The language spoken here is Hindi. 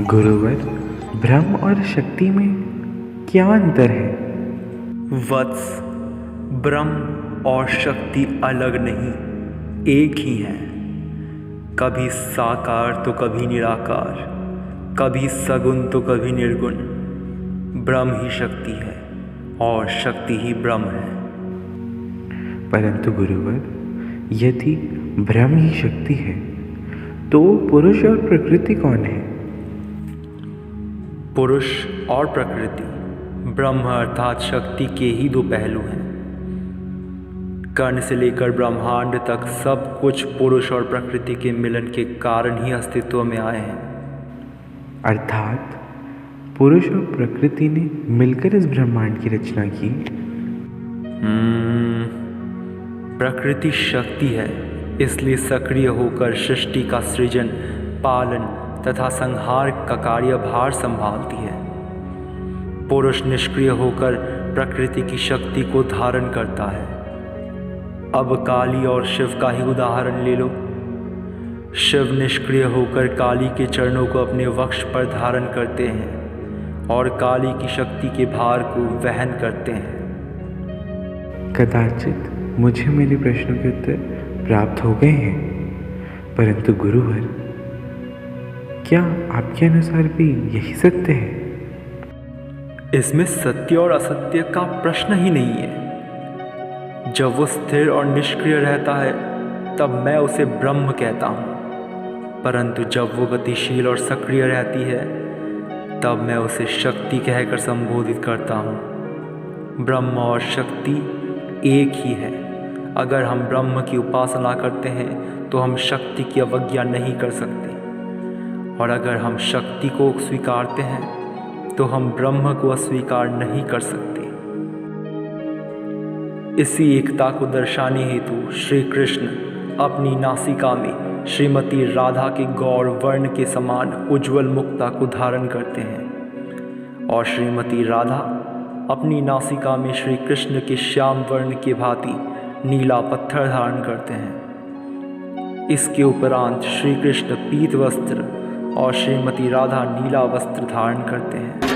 गुरुवर, ब्रह्म और शक्ति में क्या अंतर है? वत्स, ब्रह्म और शक्ति अलग नहीं, एक ही हैं। कभी साकार तो कभी निराकार, कभी सगुण तो कभी निर्गुण। ब्रह्म ही शक्ति है और शक्ति ही ब्रह्म है। परंतु गुरुवर, यदि ब्रह्म ही शक्ति है तो पुरुष और प्रकृति कौन है? पुरुष और प्रकृति ब्रह्म अर्थात शक्ति के ही दो पहलू हैं। कर्ण से लेकर ब्रह्मांड तक सब कुछ पुरुष और प्रकृति के मिलन के कारण ही अस्तित्व में आए हैं। अर्थात पुरुष और प्रकृति ने मिलकर इस ब्रह्मांड की रचना की। प्रकृति शक्ति है, इसलिए सक्रिय होकर सृष्टि का सृजन, पालन तथा संहार का कार्यभार संभालती है। पुरुष निष्क्रिय होकर प्रकृति की शक्ति को धारण करता है। अब काली और शिव का ही उदाहरण ले लो। शिव निष्क्रिय होकर काली के चरणों को अपने वक्ष पर धारण करते हैं और काली की शक्ति के भार को वहन करते हैं। कदाचित मुझे मेरे प्रश्नों के उत्तर प्राप्त हो गए हैं, परंतु गुरुवर, क्या आपके अनुसार भी यही सत्य है? इसमें सत्य और असत्य का प्रश्न ही नहीं है। जब वो स्थिर और निष्क्रिय रहता है तब मैं उसे ब्रह्म कहता हूँ, परंतु जब वो गतिशील और सक्रिय रहती है तब मैं उसे शक्ति कहकर संबोधित करता हूँ। ब्रह्म और शक्ति एक ही है। अगर हम ब्रह्म की उपासना करते हैं तो हम शक्ति की अवज्ञा नहीं कर सकते, और अगर हम शक्ति को स्वीकारते हैं तो हम ब्रह्म को अस्वीकार नहीं कर सकते। इसी एकता को दर्शाने हेतु श्री कृष्ण अपनी नासिका में श्रीमती राधा के गौर वर्ण के समान उज्ज्वल मुक्ता को धारण करते हैं, और श्रीमती राधा अपनी नासिका में श्री कृष्ण के श्याम वर्ण के भांति नीला पत्थर धारण करते हैं। इसके उपरांत श्री कृष्ण पीत वस्त्र और श्रीमती राधा नीला वस्त्र धारण करते हैं।